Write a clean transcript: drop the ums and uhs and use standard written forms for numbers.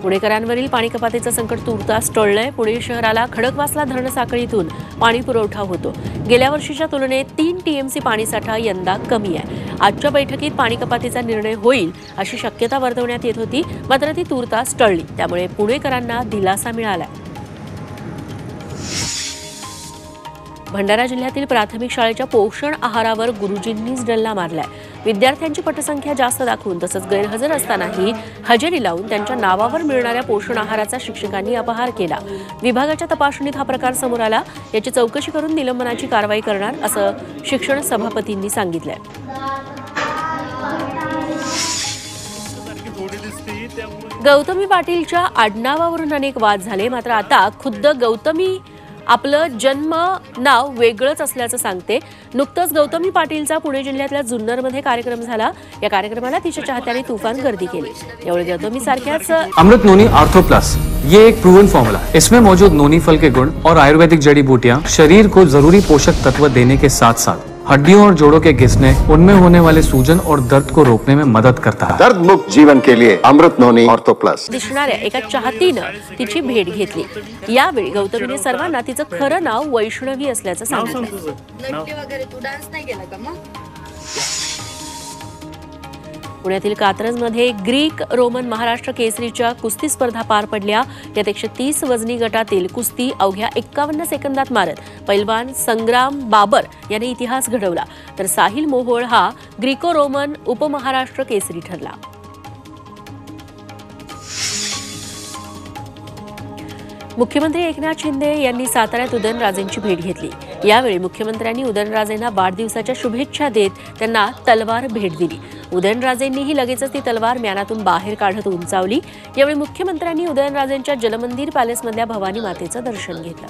पुणेकरांवरील पाणी कपातीचं संकट तूर्तास टळलंय। पुणे शहराला खडकवासला धरण साखळीतून पाणी पुरवठा होतो। गेल्या वर्षीच्या तुलनेत 3 टीएमसी पाणीसाठा यंदा कमी आहे। आजच्या बैठकीत पाणी कपातीचा निर्णय होईल अशी शक्यता वर्तवण्यात येत होती, मात्र ती तूर्तास टळली। त्यामुळे पुणेकरांना दिलासा मिळाला। भंडारा जिल्ह्यातील प्राथमिक शाळेच्या पोषण आहारावर गुरुजींनीच डल्ला मारलाय। विद्यार्थ्यांची पटसंख्या जास्त दाखवून तसंच गैरहजर असतानाही हजेरी लावून त्यांच्या नावावर मिळणाऱ्या पोषण आहाराचा शिक्षकांनी अपहार केला। विभागाच्या तपासणीत हा प्रकार समोर आला। याची चौकशी करून निलंबनाची कारवाई करणार असं शिक्षण सभापतींनी सांगितलंय। गौतमी पाटीलच्या आडनावावरून अनेक वाद झाले, मात्र आता खुद्द गौतमी आपलं जन्म नाव वेगळंच असल्याचं सांगते। नुकतंच गौतमी पाटीलचा पुणे जिल्ह्यातल्या जुन्नरमध्ये कार्यक्रम झाला। या कार्यक्रमाला तिच्या चाहत्यांनी तुफान गर्दी केली। यावेळी गौतमी सारख्याच अमृत नोनी आर्थो प्लस, ये एक प्रूवन फॉर्मूला है। इसमें मौजूद नोनी फल के गुण और आयुर्वेदिक जड़ी बूटियां शरीर को जरूरी पोषक तत्व देने के साथ साथ हड्डियों और जोड़ों के घिसने, उनमें होने वाले सूजन और दर्द को रोकने में मदद करता है। दर्द मुक्त जीवन के लिए अमृत नोनी ऑर्थो प्लस। दिसणाऱ्या एका चाहतीनं तिची भेट घेतली। यावेळी गौतमीने सर्वांना तिचं खरं नाव वैष्णवी असल्याचं सांगितलं। पुण्यातील कात्रजमध्ये ग्रीक रोमन महाराष्ट्र केसरीच्या कुस्ती स्पर्धा पार पडल्या। यात 130 वजनी गटातील कुस्ती अवघ्या 51 सेकंदात मारत पैलवान संग्राम बाबर याने इतिहास घडवला, तर साहिल मोहोळ हा ग्रीको रोमन उपमहाराष्ट्र केसरी ठरला। मुख्यमंत्री एकनाथ शिंदे यांनी साताऱ्यात उदयनराजेंची भेट घेतली। यावेळी मुख्यमंत्र्यांनी उदयनराजेंना वाढदिवसाच्या शुभेच्छा देत त्यांना तलवार भेट दिली। उदयनराजेंनीही लगेचच ती तलवार म्यानातून बाहेर काढत उंचावली। यावेळी मुख्यमंत्र्यांनी उदयनराजेंच्या जलमंदिर पॅलेसमधल्या भवानी मातेचं दर्शन घेतलं।